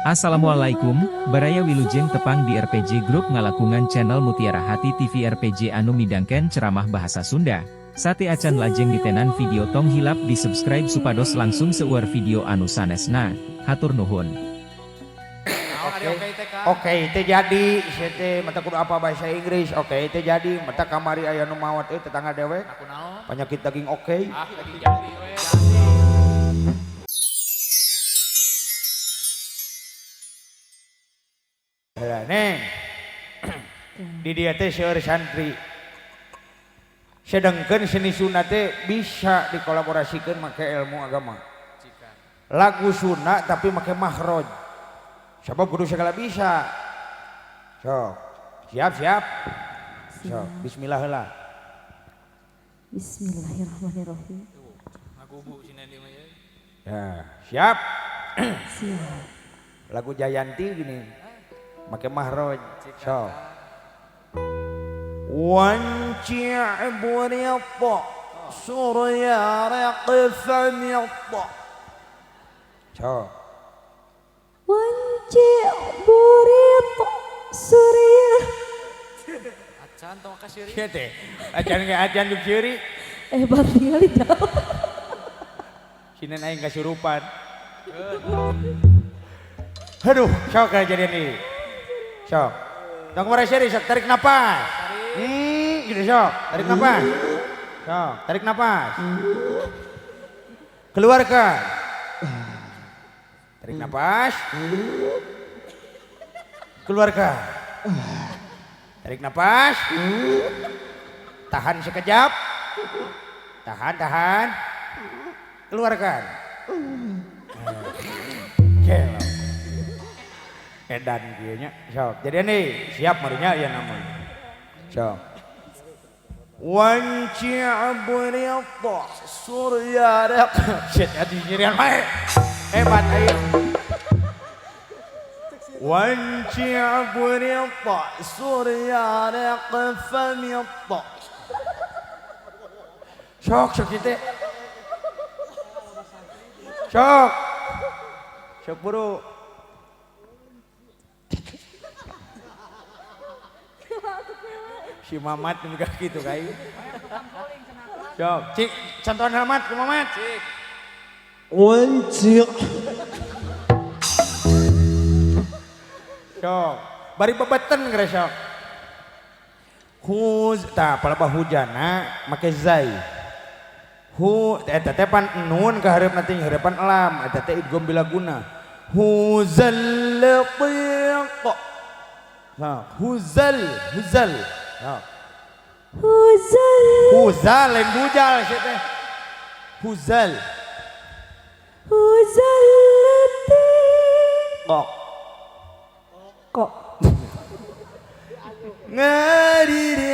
Assalamualaikum, Baraya Wilujeng tepang di RPG Group ngalakungan channel Mutiara Hati TV RPG anu midangken ceramah bahasa Sunda. Sate acan lajeng ditenan video tong hilap di subscribe supados langsung seueur video anu sanesna. Hatur nuhun. Oke, itu jadi, itu mata kudu apa bahasa Inggris. Oke, itu jadi, mata kamari aya nu mawat tetangga dewek. Penyakit daging oke. Daging jadi we. Neng, di dia teh seueur santri. Sedengkeun seni Sunda teh bisa dikolaborasikan make ilmu agama. Lagu Sunda tapi make mahroj. Sebab kudu segala bisa. So, siap. So, bismillah heula. Bismillahirrahmanirrahim. Ngagubu si Nandi mah ya. Ya, siap. Siap. Lagu Jayanti gini. Make mahroj. So. Wanci' burita surya raqfan yatta. So. Wanci burita surya. Acan tong kasiri. Kieu teh. Acan jeung ciri. Hebat ningali dah. Sinen aing kasurupan. Aduh, sok kejadian ini. Sok. Tong kemari seri, sok tarik napas. Gitu sok, tarik napas. Sok, tarik napas. Keluarkan. Tarik napas. Keluarkan. Tarik napas. Tahan sekejap. Tahan. Keluarkan. Gelo. Edan kieu nya. Sok. Jadi nih, siap marinya ya namanya. Sok. Wanci' burita surya raq. Shit, adi nyirian bae. Hebat ayo. Wanci' burita surya raq famyatta. Sok kita. Sok buru. Si Mamat juga gitu kayak. Sok, cik, contohan Mamat, ke Mamat. Cik. Wanci' Sok, bari bebeten kira sok. Tah palebah hujana make zai. Eta teh pan nun ka hareup nanti hareupan lam, eta teh idgham bilaguna. Huzal latiq. Nah, huzal. Nah. Huzal lain bujal sih teh. Huzal Kok. ngaririnceq.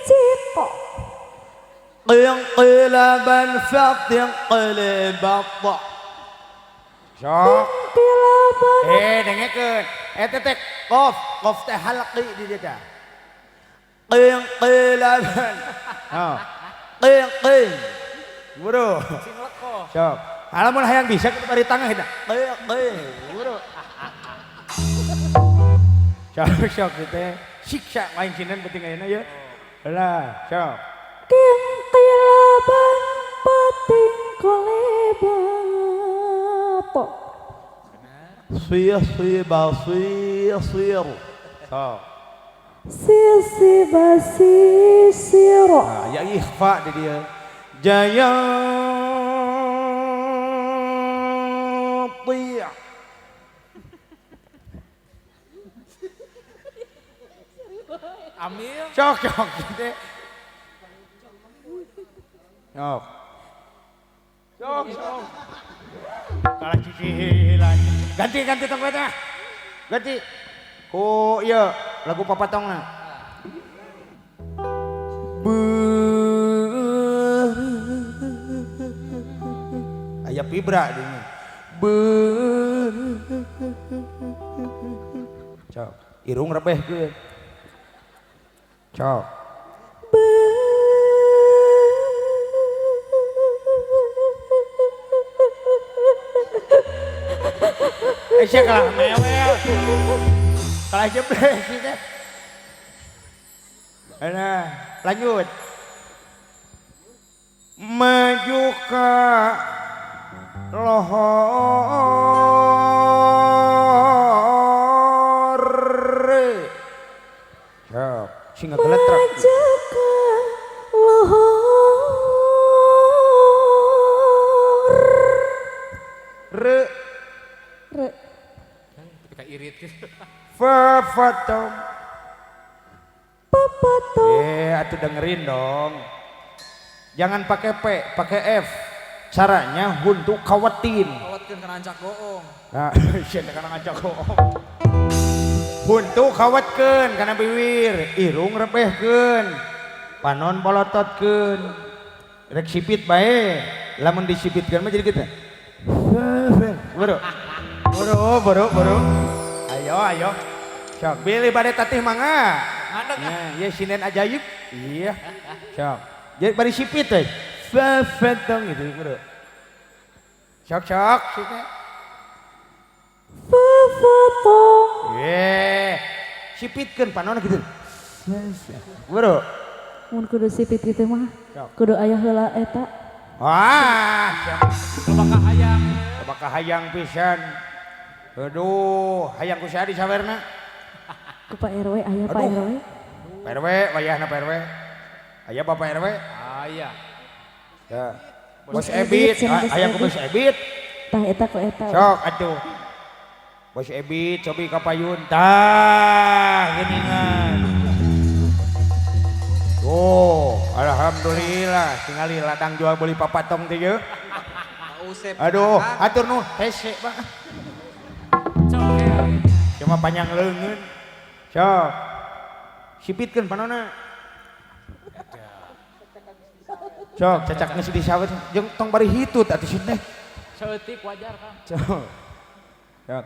Cekok. Qinqilaban fatiqlibat. Sok. Dengekeun. Eta teh qaf teh halqi di dia teh. Qinqilaban. Oh. Qing. Buru. Sing leko. Sok. Alamun hayang bisa kita bari tangah eta. Qing. Buru. Sok teh siksa main sinan penting ayeuna ya. Lah, sok. Kilaban pating kolebato. Sir. Sok. Sisi basi siro. Nah, ya ikhfa di dia. Jaya ti'. Amil. Sok gitu. Sok. Kalah cicilan. Ganti tong eta. Ganti. Ku ieu lagu papatongna. Aya vibra di dieu. Cok, irung rebehkeun. Cok. Aisyah kalah mewel. Kalah jeblek sih teh. Nah, lanjut. Maju ke lohor. Sok, singa geletrak. Maju ke lohor. Re Re. Tapi kayak irit gitu. fafatom. Papato. Atuh dengerin dong. Jangan pakai P, pakai F. Caranya untuk kawatin. Kawatkeun kana ancak goong. Nah, siapa kana ngajak kok. Huntu kawatkeun kana biwir, irung repehkeun. Panon polototkeun. Rek sipit bae. Lamun disipitkeun mah jadi gitu. Boro. Boro. Ayo. Sok pilih bade tatih mangga. Ngadeg ah. Nah, ya sinen ajaib. Iya. Sok. Jadi bari sipit teh. Fatong gitu, bro. Sok. Sipit. Papato. Sipitkeun panon gitu. Bro. Mun kudu sipit gitu mah. Sok. Kudu aya heula eta. Wah, Loba hayang. bakal hayang pisan. Aduh, hayang ku sia di sawerna. Ku Pak RW aya Pak Aduh. RW. Pak RW, wayahna Pak RW. Aya Bapak RW. Aya. Ya. Bos Bos Ebit, Ebit, cenah Bos hayang ku Ebit. Bos Ebit. Tah eta ku eta. Sok atuh. Bos Ebit, cobi ka payun. Tah, geuningan. Oh, alhamdulillah tingali ladang jual beli papatong teh ye. Usep. Aduh, atur nu hese Pak. Cuma panjang leungeun. Sok. Sipitkeun panonna. Sok, cacak geus disawet jeung tong bari hitut atuh sih teh. Seutik wajar Kang. Sok. Sok.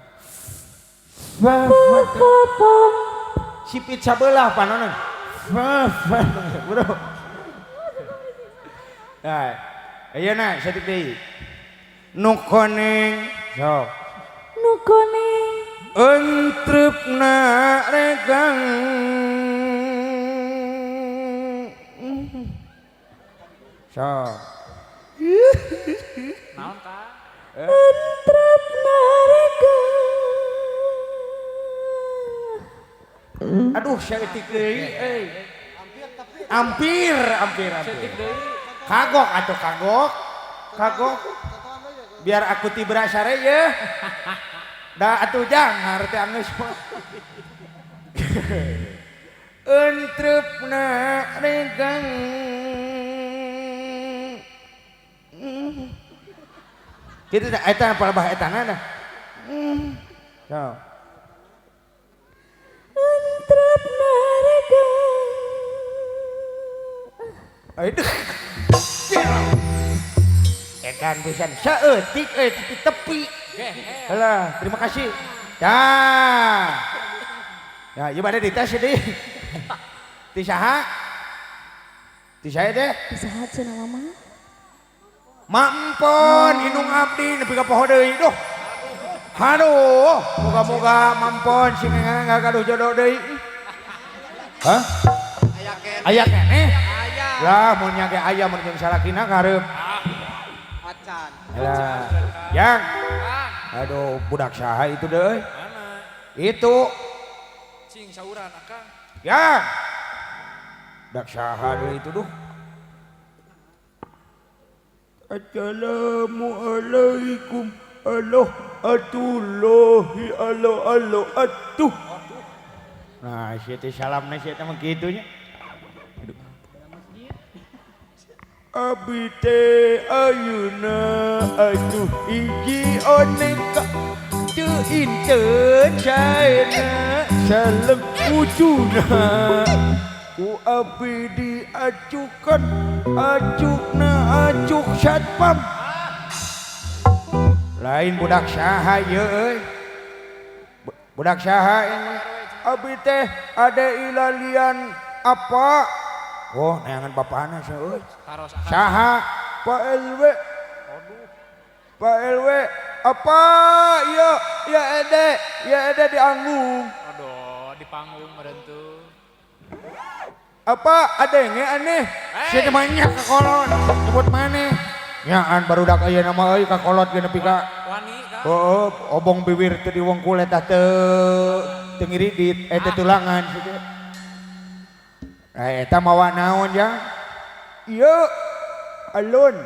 Papato. Sipit sabelah panonna. Bro. Nah, ayeuna saeutik deui. Nu koneng. Sok. Nu kuning. Entrepna regang. Sok. Naon Kang? Entrep narega. Aduh, saeutik deui euy. Hampir. Seutik deui. Kagok atuh kagok. Biar aku tibra sare ye. Da atuh jangar teh anggeus. Entrepna regang. Kitu teh eta palebah etana dah. Sok. Entrep narega. Aduh. Edan pisan saeutik tepi. Alah, terima kasih. Dah. Ya, ieu bade dites deui. Ti saha? Ti saya teh? Saha cenah mama? Mampon inung abdi nepi ka poho deui. Duh. Haduh, moga-moga mampon sing ngagaduh jodoh deui. Hah? Aya keneh? Lah mun nya ge aya mun jeung salakina kareup. Acan. Lah, yang. Aduh, budak saha itu deh? Mana? Itu. Cing sauran Akang. Yang. Budak saha deh itu duh. Assalamualaikum. Allah atullahi Allah atuh. Nah, siete salamna siete mah kitunya. Abi teh ayeuna atuh hiji oneka teu inteun caena salem ujuna ku abi diacukan acukna acuk satpam lain budak saha ye euy budak saha ini abi teh ada ilalian apa. Oh, neangan bapana seueuy. Taros Akang. Saha Pak LW. Pak LW apa iya ya ede dianggung. Aduh, di panggung meren tuh. Apa adenge aneh? Si namanya kakolot, nyebut maneh. Nyaan barudak aya nama euy kakolot geus nepi ka. Wani kan? Oh, obong bibir teu di wong kulit tah teu ngiridit, teu tulangan situ. Eta mawa naon ya? Ieu alun.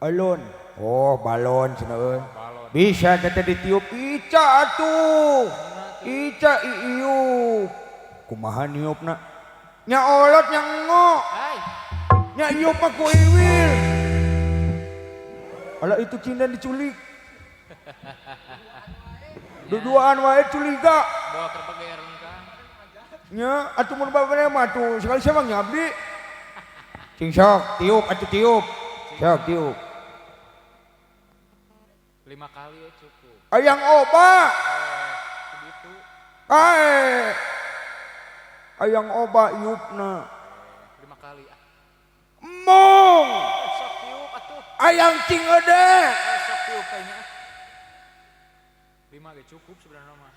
Alun. Oh, balon cenah euy. Bisa teh ditiup Ica atuh. Ica iiup. Kumaha niupna? Nya olot nya engok. Hai. Nya iup mah ku iwil. Alah itu cindan diculik. Duduaan wae culiga. Bawa ke pager kan. Nya atuh mun babana mah tuh sekali siapa ngabdi. Cing sok tiup atuh tiup. Sok tiup. 5 kali ya cukup. Ayang oba. Begitu. Ayang oba iupna. 5 kali. Mong. Sok tiup atuh. Ayang cing ede. Sok tiup kayaknya. 5 ge cukup sebenarnya mah.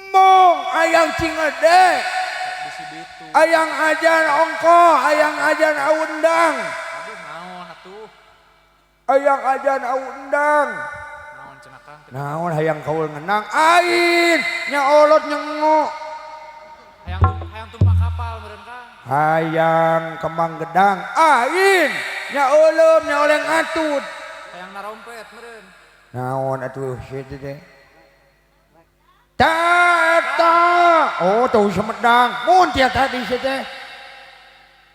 Mong ayang cing ede. Bisi bitu. Ayang ajan ongko, ayang ajan aundang. Aduh naon atuh. Ayang ajan aundang. Naon cenah Kang? Naon hayang kaul ngenang ain nya olot nyengok. Hayang tumpak kapal meureun Kang. Hayang kembang gedang ain nya euleum nya oleng atut. Hayang narompet meureun. Naon atuh situ teh? Tata. Oh, tahu semedang. Mun tia tadi situ teh.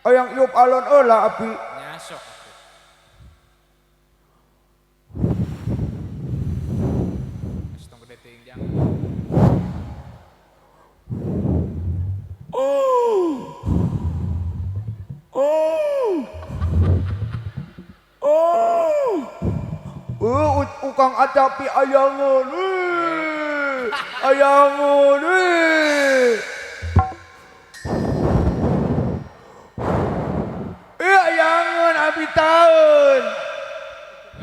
Hayang iup alon eulah api. Nyasok atuh. Geus tong gede teuing jang. Ukang acapi ayangan, ayangan, ayangan abi tahun,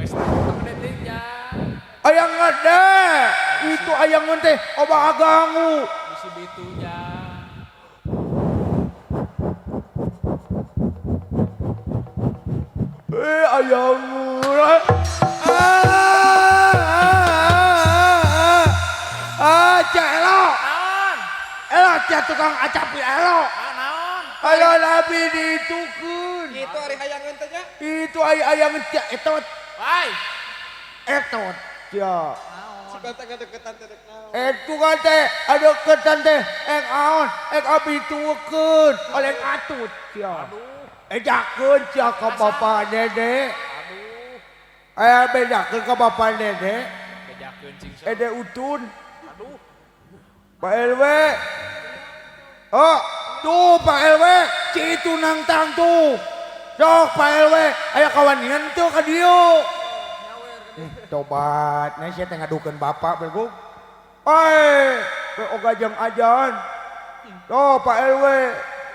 Geus tong gede teuing jang. ayangan ada, itu ayangan teh oba agangu, Bisi bitu jang. ayangan, celo, Naon? cah tukang acapi elo. Naon? Ayo nabi ditukeun. Itu hari hayangan teh nya. Itu ayang cak etot, Wai. etot. Ya. Naon? Itu kan teh ada ketan teh aon, abi tukeun oleh atut. Ya. Ejakeun cia ka bapa dede. Aduh. Bedakeun ka bapa dede. Bejakeun cing sok. Ede utun. Aduh. Pak LW. Oh, tuh Pak LW, citu nangtang tuh. Sok Pak LW, aya kawanian tuh ka dieu. Tobat, nah saya tengah ngadukeun bapak bego. We oga jeung ajan. Tuh Pak LW,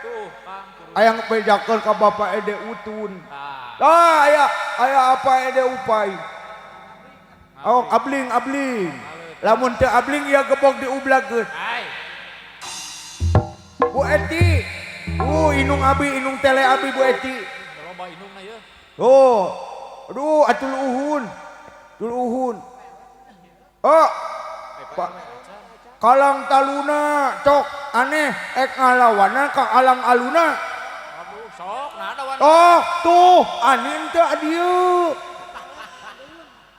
Tuh, Kang. Turun. aya bedakeun ka bapak ede utun. Ah. Aya apa ede upai. Oh, abling. Lamun teu abling ya gebog diublageun. Hai. Bu Eti. Inung abi, inung tele abi Bu Eti. Loba indungna ye. Oh. Aduh, atul uhun. Tul uhun. Oh. Kalang taluna, cok aneh ngalawanan ka alang aluna. Aduh, sok nah ada wan. Oh, tuh, anin teh adieu.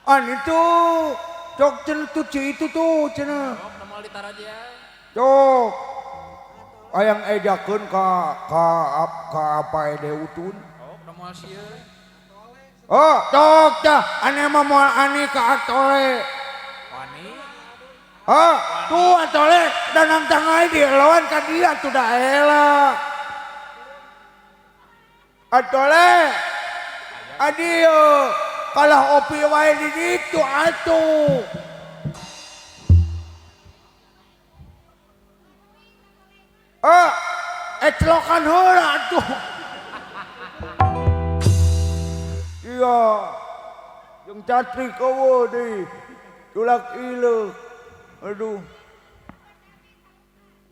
Anin tuh. Cok cenah tuh itu tuh cenah. Sok na moal ditaraja. Cok. Ayang ejakeun ka apa ede utun. Sok na moal sieun. Oh, cok dah, aneh mah moal ani ka atole. Wani. Oh, tuh atole danang tangai di lawan ka dia tuh dah ela. Atole. Adio, kalah opi wae di ditu atuh. Eclokan heula atuh. Iya. Jeung catri kowo deui. tulak ilek. Aduh.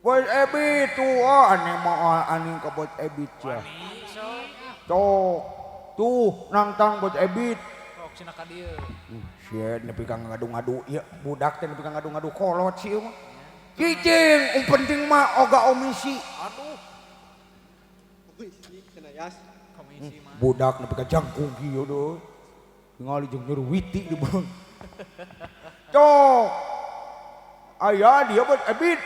Bos Ebit tuh, aneh mah aneh ke bos Ebit ya. Wani sok. Tuh, nangtang bos Ebit. Sok cenah ka dieu. Sia nepi ka ngadu-ngadu ya, budak teh nepi ka ngadu-ngadu kolot sih mah. Cicing, penting mah oga omisi. Aduh, komisi mah. Budak nepi ka jangkung kieu deuh. Ningali jeung nyeuruwiti di bang. Cok. Aya dia bos Ebit.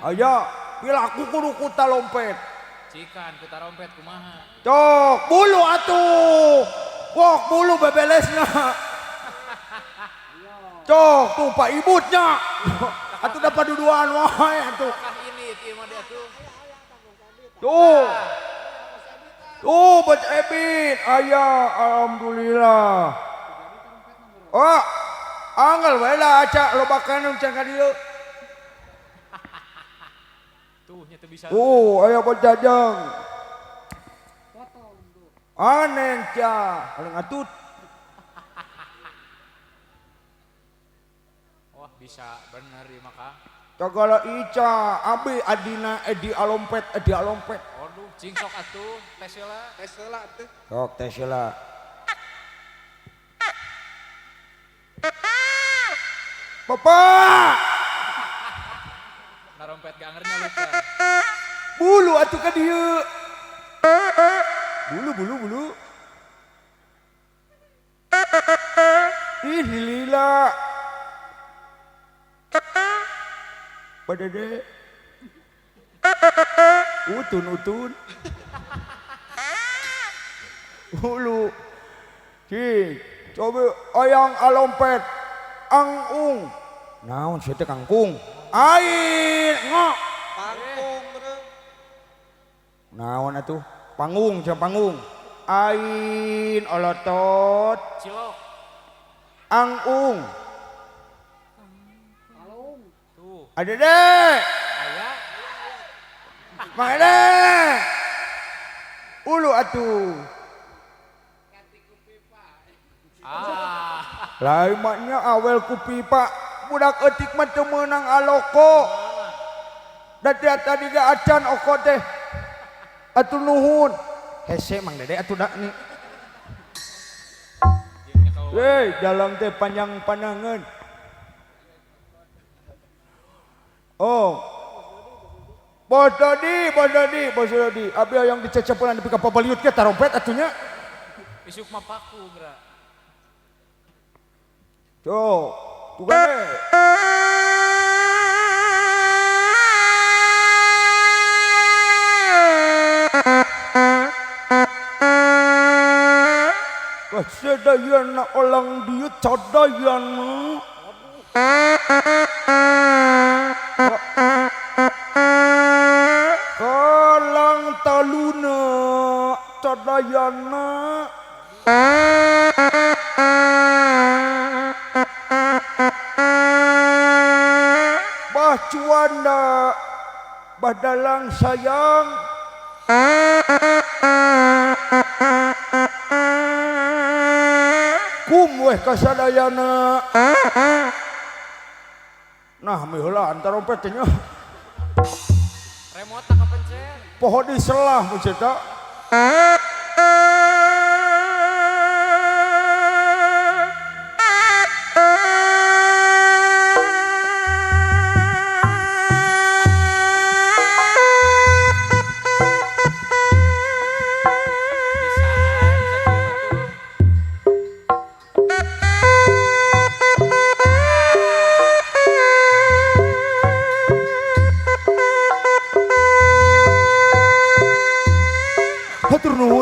Aya, pilaku kudu kuta lompet. Cikan ku tarompet kumaha. Cok, bulu atuh. Wok bulu bebelesna. Cok, tuh Pak Ibutnya. Atuh dapat duduan wae atuh. Kah ini ieu mah dia tuh. Tuh. Tuh bos Ebit, aya alhamdulillah. Oh, anggal wae lah aca lobakan can ka dieu. Tuh nya teu bisa. Aya bos Jajang. Aneng ca, paling atut. Wah, bisa bener ieu mah Kang. Cagala Ica, abi adina Edi Alompet. Waduh, cing sok atuh tes heula. Sok tes heula. Bapak, Narompet gak ngernya lupa. bulu atuh ka dieu. Bulu. Ini lila. Padade. Utun. Bulu. Cing, coba oyang alompet. Ang-ung. Naon sia teh kangkung? Air, ngok. Pangkung bener. Naon atuh? Panggung. Ain olotot. Cilok. Ang-ung. Tuh, Ada deh. aya. Mana? Ulu atuh. Lain maknya awel ku pipa. Budak etik mah teu meunang aloko. Dadi tadi ga acan oko teh. Atuh nuhun. Hese Mang Dede atuh dak nih. Jalan teh panjang pandangan. Oh. Bos Dodi. Abi yang dicecepelan di ka pabaliut ke tarompet atunya. Isuk mah paku geura. Tuh, kan. Sedayana orang dia cadayana. Kalang taluna cadayana. Bah cuanda badalang sayang. Weh kasadayana. Nah mihula antar rompetnya. Remote tak kepencet. Pohon di selah muceta. Hatur nuhun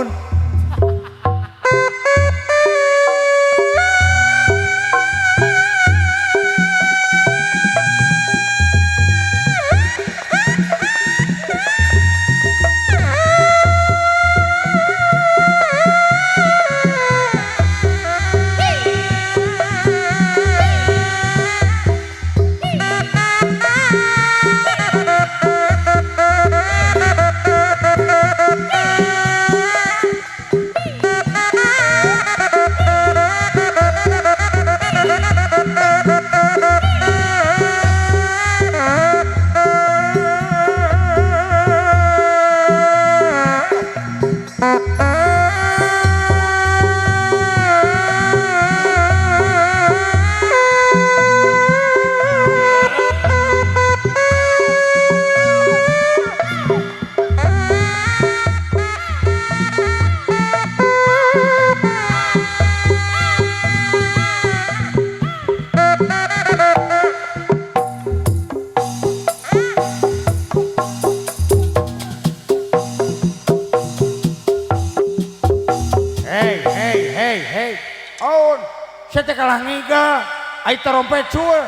saya teh kalah ngiga ai terompet cul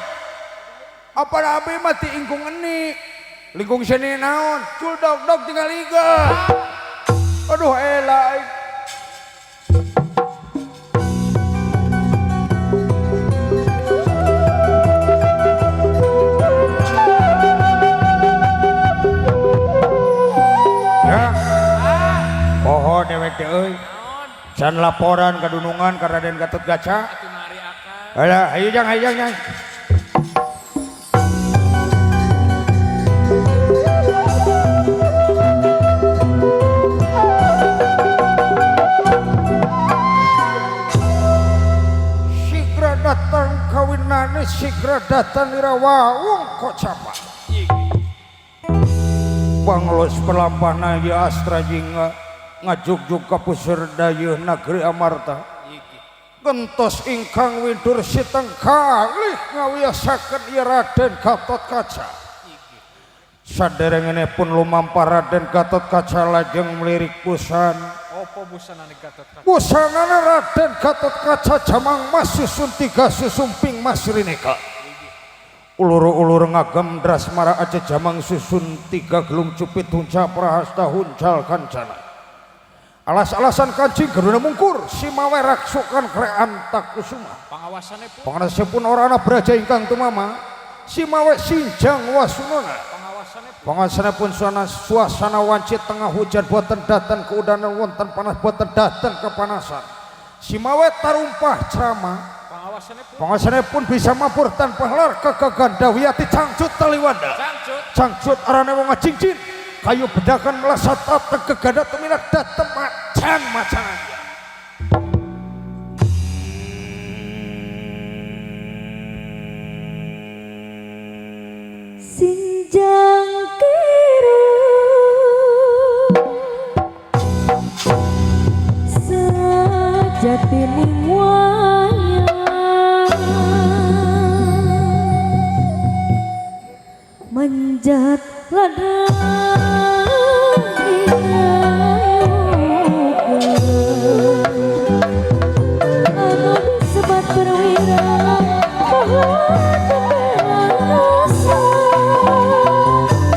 apa abi mati ingkung eni lingkung seni naon cul dog tinggal liga aduh elah ya poho dewek teh euy can laporan ke Dunungan ke Raden Gatot Kaca Atuh nari akan. alah ayo jang sigra datang kawinane sigra datang irawawung kocapa banglos pelampana ya astra jingga ngajuk-juk ka puseur dayeuh negeri Amarta gentos ingkang widur siteng kalih ngawiasaken ieu Raden Gatot Kaca saderengenipun lumampah Raden Gatot Kaca lajeng melirik busana Opo busanane Gatot Kaca? busanana Raden Gatot Kaca jamang mas susun 3 susumping mas rineka ulur-ulur ngagem drasmara aja jamang susun 3 gelung cupit hunca prahasta huncal kancana alas-alasan kancing geruna mungkur simawe raksukan krean takusuma pangawasanipun orana beraja ingkang tumama simawe sinjang wasunona pangawasanipun suasana wancit tengah hujan boten datang keudanan wonten panas boten datang kepanasan simawe tarumpah ceramah pangawasanipun bisa mapur tanpa lar kegaganda wiyati cangcut taliwanda cangcut arane wong cincin kayu bedakan melesat otak keganda tuminat datang macan aja Sinjang kiru sajati ning wayang menjat ladang anu disebat perwira pahlawan pembela rasa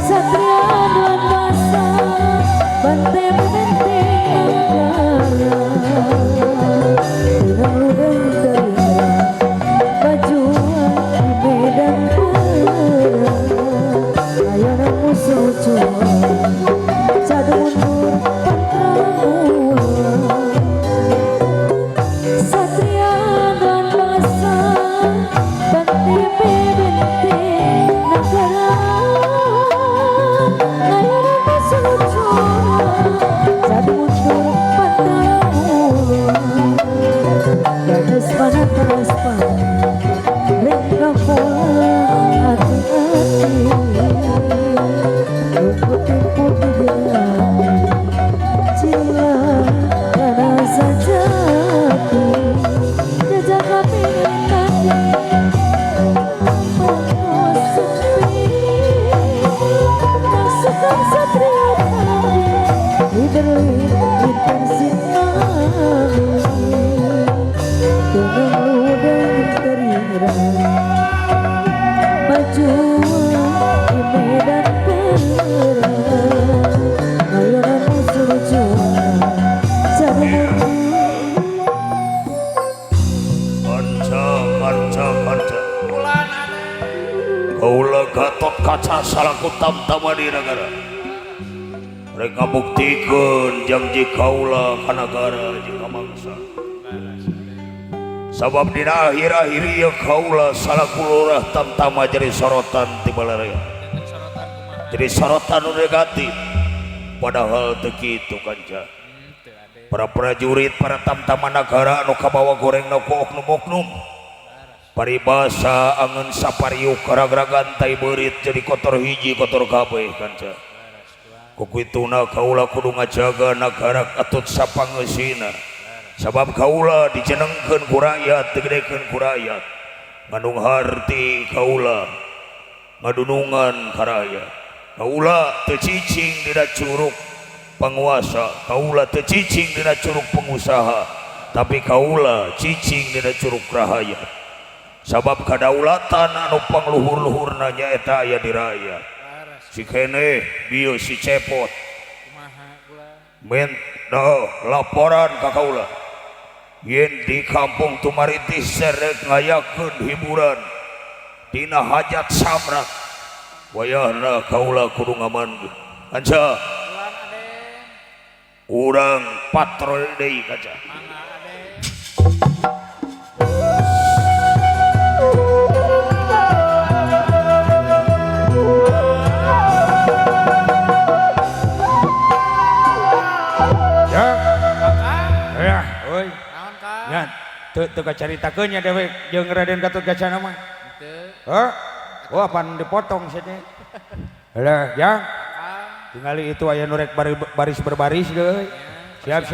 satria dan basa banteng benteng negara dengan ludeng terira bajuan di medan perang layanan musuh cuan cadu mundur pantramuan satria dan basa banteng benteng negara layanan musuh cuan cadu mundur pantramuan ganas panah ganas panah rengga pulang hati-hati rumput-rumput digelar cila karena sajati jajak kami tadi mampus sepi masukkan satria tadi diberi intensitas dengan ludeng terira majuan di medan perang layanan musuh juara cari Kanca kaula Gatot Kaca salaku tamtama di negara rek ngabuktikeun janji kaula ka nagara jeung ka mangsa sabab dina akhir-akhir ieu kaula salaku lurah tamtama jadi sorotan ti balaraya jadi sorotan nu negatif padahal teu kitu kanca para prajurit para tamtama nagara anu kabawa gorengna ku oknum-oknum paribasa angeun sapariuk karagragan tai beurit jadi kotor hiji kotor kabeh kanca kukituna kaula kudu ngajaga nagara atut sapangeusina sabab kaula dijenengkeun ku rakyat digedekeun ku rakyat ngandung harti kaula ngadunungan ka rakyat kaula teu cicing dina curug penguasa kaula teu cicing dina curug pengusaha tapi kaula cicing dina Curug Rahaya sabab kadaulatan anu pangluhur-luhurna nyaeta aya di raya si kene bieu si cepot men laporan ka kaula yen di kampung Tumarintis serek ngayakeun hiburan dina hajat samrak wayahna kaula kudu ngamankeun anca urang patrol deui kaca Ya, teu kacaritakeun nya dewek jeung Raden Gatotkaca mah. Heuh. Wah, pan dipotong sini. Helah, Jang. Tingali itu aya nu rek baris berbaris deui. Siap.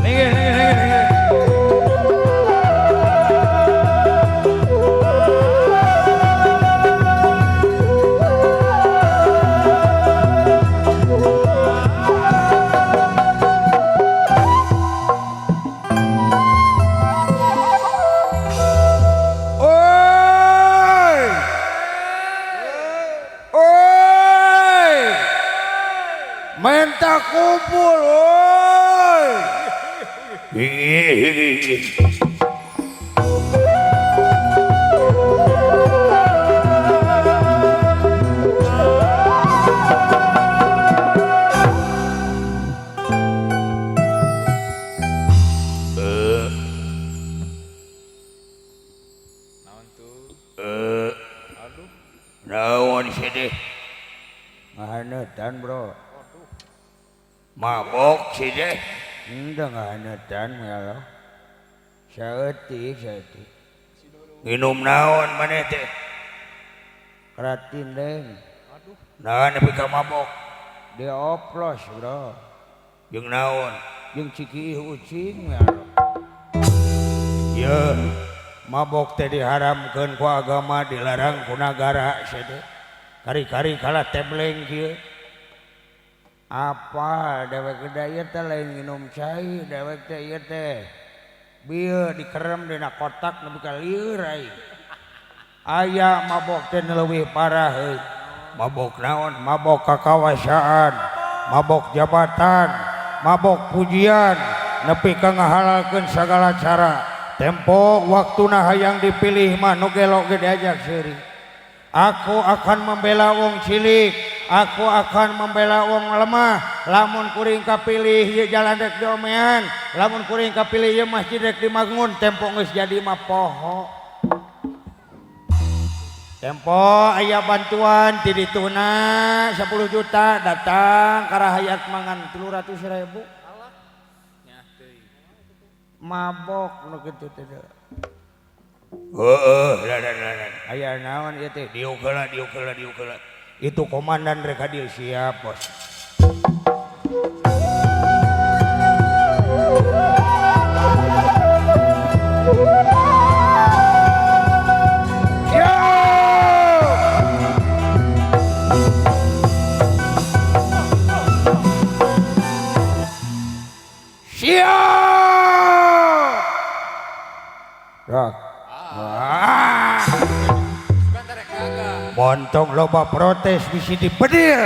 Linggih. Menta kumpul, oi. Naon sih Ngahanetan, Bro. mabok sih deh Enda ngahanetan melo. Saeutik. minum naon maneh teh Keratin leng. naon nepi ka mabok Dioplos, Bro. jeung naon Jeung ciki ucing melo. ye Mabok teh diharamkeun ku agama, dilarang ku nagara sede. Kari-kari kalah tebleng kieu. Apa dewek gedaya teh lain minum cai, dewek teh ieu teh bieu dikerem dina kotak nepi ka lieur ai. Aya mabok teh leuwih parah heuh. Mabok naon? Mabok kakawasaan, mabok jabatan, mabok pujian, nepi ka ngahalalkeun sagala cara. Tempo waktuna hayang dipilih mah nu gelok ge diajak seuri. Aku akan membela wong cilik, aku akan membela wong lemah. Lamun kuring kapilih ieu jalan rek diomean, lamun kuring kapilih ieu masjid rek dibangun, tempo geus jadi mah poho. Tempo aya bantuan ti dituna 10 juta datang ka rahayat mangan 300.000. Mabok nu kitu teh. heeh Aya naon ieu teh? diukeula Itu komandan rek hadieu siap, Bos. Siap. Rak. Montong loba protes bisi dipedil.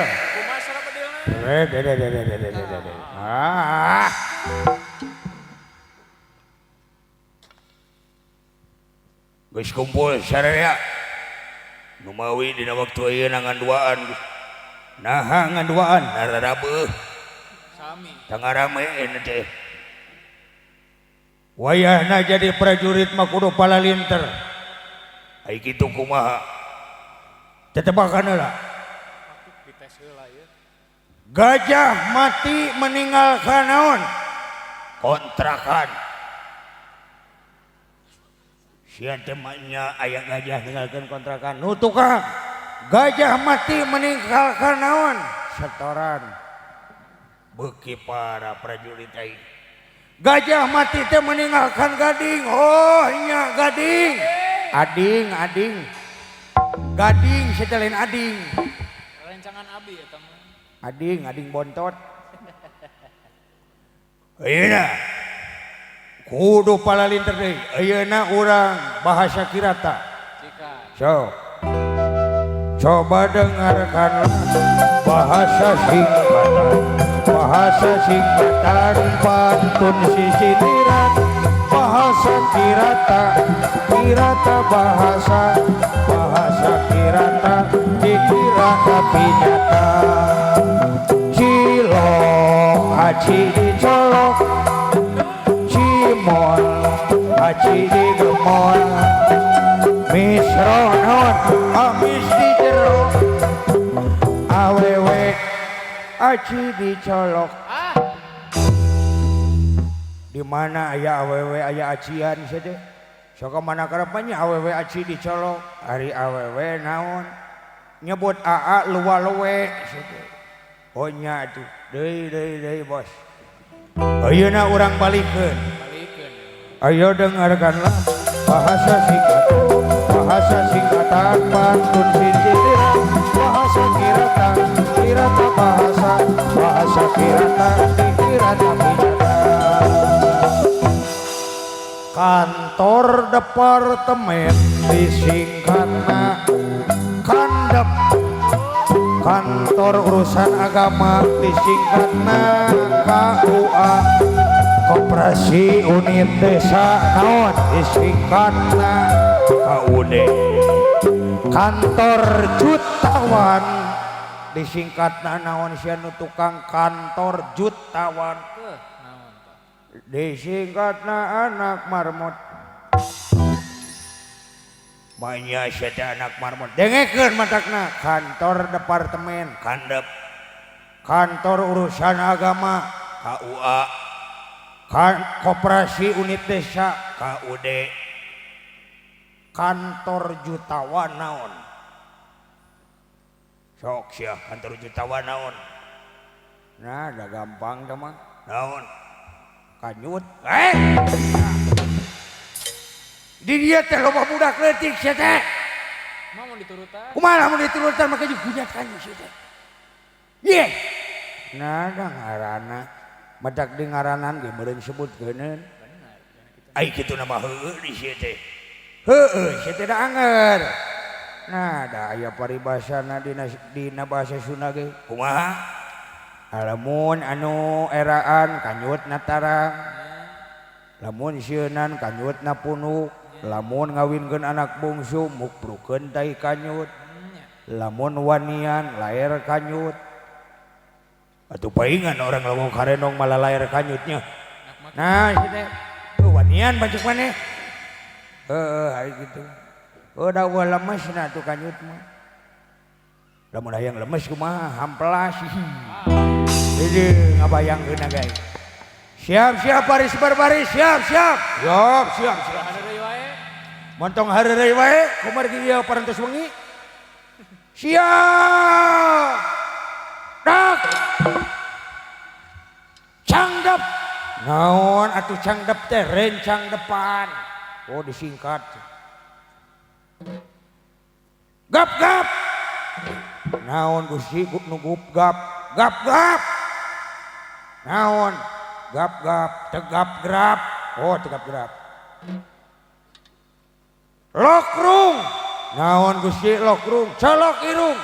geus kumpul sararea nu mawi dina waktu ayeuna nganduaan Nah, nganduaan. nararabeuh tangarameun teh Wayahna jadi prajurit mah kudu palalinter. ai kitu kumaha Tetebakan heula. Gajah mati meninggalkan naon? kontrakan sia teh nya aya gajah Tinggalkan kontrakan. Nu tukang. Gajah mati meninggalkan naon? Setoran. beuki para prajurit ai Gajah mati teh meninggalkan gading. Oh nya gading. Ading. Gading setelin ading. Rencangan abi ya teman. Ading bontot. ayeuna kudu palalinter deui ayeuna urang bahasa Kirata so coba dengarkan bahasa singkatan pantun sisiniran bahasa Kirata bahasa Kirata dikira tapi nyata cilok aci dicolok cimol aci digemol misronon amis di jero awewe aci dicolok di mana aya awewe aya acian saja sok mana karepannya awewe aci dicolok hari awewe naon nyebut aa luwa-luwe saja oh nya atuh deui bos ayeuna urang balikeun ayo dengarkanlah bahasa singkatan pantun sisiniran bahasa Kirata bahasa Kirata dikira tapi nyata kantor departemen disingkatna kandep kantor urusan agama disingkatna KUA koperasi unit desa naon disingkatna KUD kantor jutawan disingkatna naon sia nu tukang kantor jutawan disingkatna anak marmut banyak saja anak marmut dengekeun matakna kantor departemen kandep kantor urusan agama KUA koperasi unit desa KUD kantor jutawan naon sok sia kantor jutawan naon nah da gampang teh mah naon kanyut di dia teh loba budak leutik sia teh mau diturutan kumaha mun diturutan make jugunyat kanyu sia teh ye nah da ngaranna madak di ngaranan ge meureun sebutkeun ai kitu nama heueuh di sia teh heueuh sia teh da anger nah da aya paribasana dina bahasa Sunda ge kumaha lamun anu eraan kanyut natarang lamun sieunan kanyut na punuk lamun ngawinkeun anak bungsu mukprukeun tai kanyut lamun wanian laer kanyut atuh paingan orang lamun karenong malah laer kanyutnya nah sia teh wanian bacuk maneh hari gitu udah gua lemes na tuh kanyut mah lamun hayang lemes kumaha hamplas jadi ngabayangkeun guys siap baris berbaris siap montong hareureuy wae kumargi ieu parantos wengi siap dak cangdep naon atuh cangdep teh rencang depan oh disingkat gap naon Gusti nu gap naon gap tegap gerap oh tegap gerap lokrung naon Gusti lokrung colok irung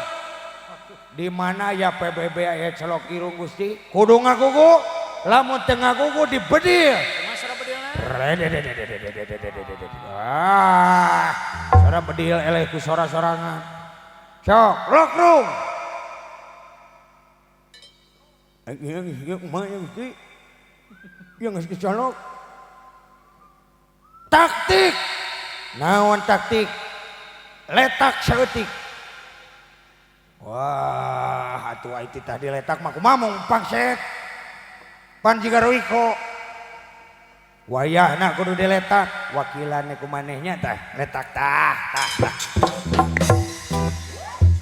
di mana ya PBB aya colok irung Gusti kudu ngagugu lamun teu ngagugu dibedil sora bedil eleh ku sora-sorangan sok lokrung yang geus colok taktik naon taktik letak saeutik wah atuh itu tadi letak mah kumaha mung pangset pan jiga roiko wayahna kudu diletak wakilannya kumanehnya tah letak tah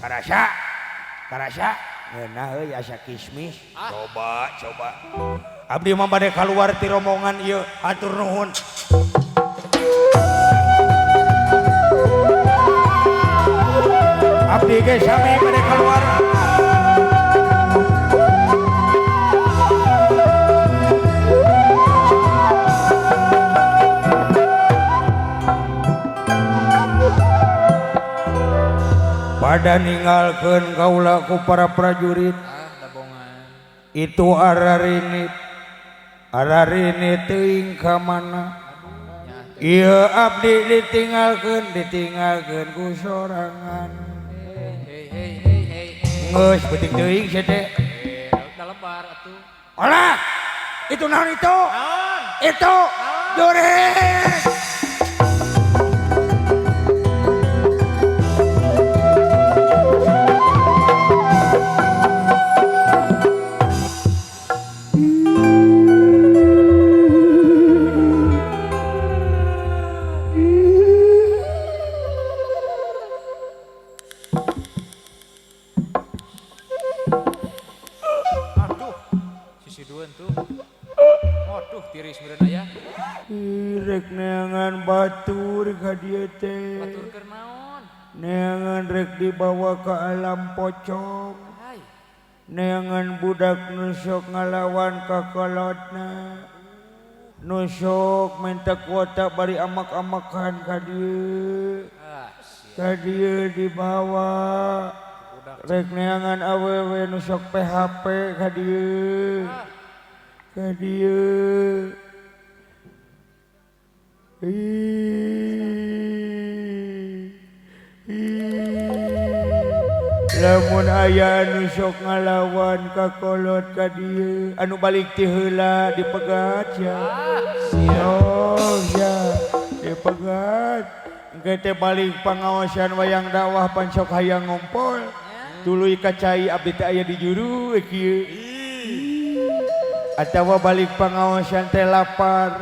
karasa nah euy asa kismis coba abdi mah bade kaluar ti rombongan ieu hatur nuhun abdi ge sami bade kaluar pada ninggalkeun kaula ku para prajurit Dabongan. itu ararinit teuing ka mana ieu abdi ditinggalkeun ku sorangan Hei. geus penting teuing sia teh Udah lebar atuh. olah itu naon itu itu jurig Aduh. Sisi dueun tuh. Waduh, tiris meureun aya. rek neangan batur ka dieu teh Batur keur naon? neangan rek dibawa ke alam pocong Hai. neangan budak nusok ngalawan ka kolotna nusok minta kuota bari amak-amakan ka dieu Ah, sia. ka dieu dibawa rek neangan awewe nusok PHP ka dieu ka dieu lamun aya anu sok ngalawan ka kolot ka dieu anu balik ti heula dipegat ya oh ya dipegat engke teh balik pangaosan wayang dakwah pan sok hayang ngompol tuluy kacai abdi teh aya di juru kieu atawa balik pangaosan teh lapar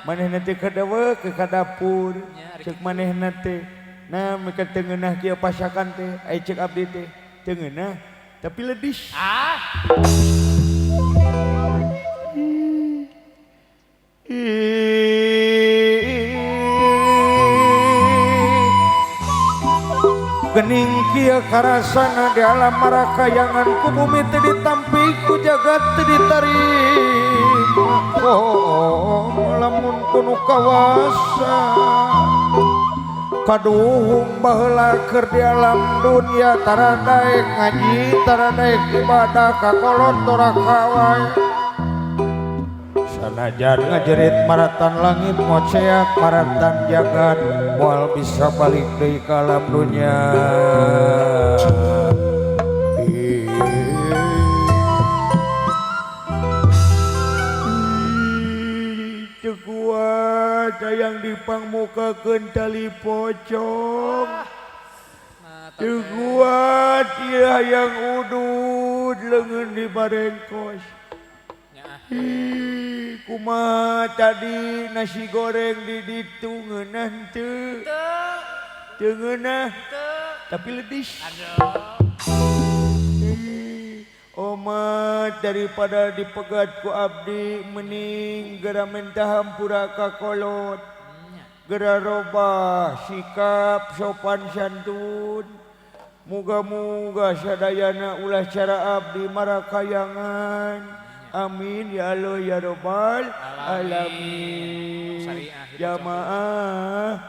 manehna teh kadawe ke ka dapur ceuk manehna teh nah mika teu ngeunah kieu pasakan teh ai ceuk abdi teh teu ngeunah tapi ledis gening kieu karasana di alam marakayangan ku bumi teu ditampi ku jagat teu ditarima oh lamun kuno kawasa kaduhung baheula keur di alam dunia taradaek ngaji taradaek ibadah ka kolot doraka wae sanajan ngajerit maratan langit moceak maratan jagat moal bisa balik deui ka alam dunia kuat yang dipangmukakeun tali pocong teu kuat ieu hayang udud leungeun di barengkos kumaha tadi nasi goreng di ditu ngeunah teu teu ngeunah tapi ledis Omat daripada dipegat ku abdi mending gera minta hampura ka kolot gera robah sikap sopan santun muga-muga sadayana ulah cara abdi marakayangan amin ya Allah ya Rabbal alamin jamaah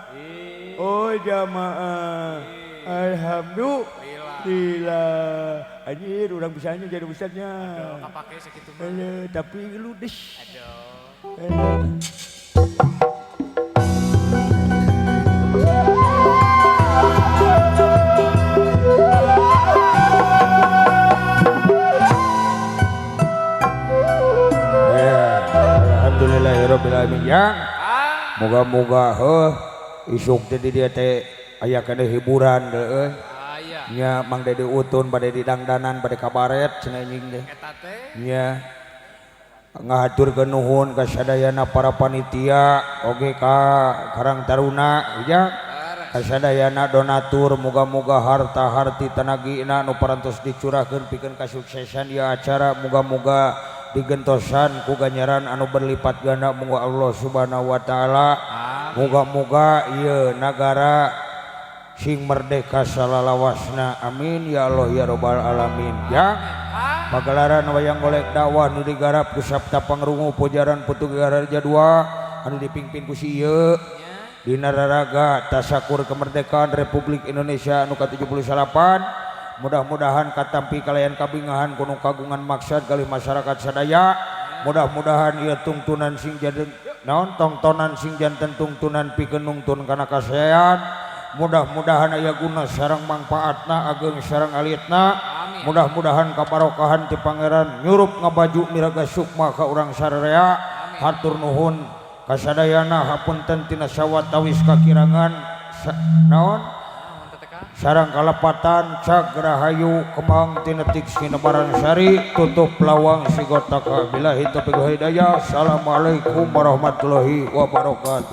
oh jamaah alhamdulillah anjir orang bisanya jadi ustaznya Kapake sakitu mah. tapi ludes alhamdulillahirabbil alamin ya moga-moga isuk teh dia teh aya kana hiburan deui nya Mang Dede Utun bade didangdanan bade kabaret cenah anjing teh Eta teh nya ngahaturkeun nuhun ka sadayana para panitia oge ka Karang Taruna ya ka sadayana donatur muga-muga harta harti tenagina nu parantos dicurahkeun pikeun kasuksesan ieu acara muga-muga digentosan ku ganjaran anu berlipat ganda muga Allah Subhanahu wa taala muga-muga ieu nagara sing merdeka salalawasna amin ya Allah ya Rabbal alamin ya pagelaran wayang golek dakwah nu digarap ku sabta pangrungu pujaran Putu Gararja 2 anu dipimpin ku si ieu dina raraga tasyakur kemerdekaan Republik Indonesia anu ke-78. Mudah-mudahan katampi kalayan kabingahan kuno kagungan maksud kali masyarakat sadaya. Mudah-mudahan ieu tungtunan sing jadi naon tongtonan sing janten tungtunan pikeun nungtun kana kasayan. Mudah-mudahan aya guna sareng mangpaatna ageng sareng alitna. Mudah-mudahan kabarokahan ti Pangeran nyurup ngabaju miraga sukma ka urang sararea. Hatur nuhun kasadayana hapunten tina sawatawis kakirangan naon sareng kalepatan cagrahayu kembang tinetik sinebaran sari tutup lawang sigotaka billahi taufiq wal hidayah. Assalamualaikum warahmatullahi wabarakatuh.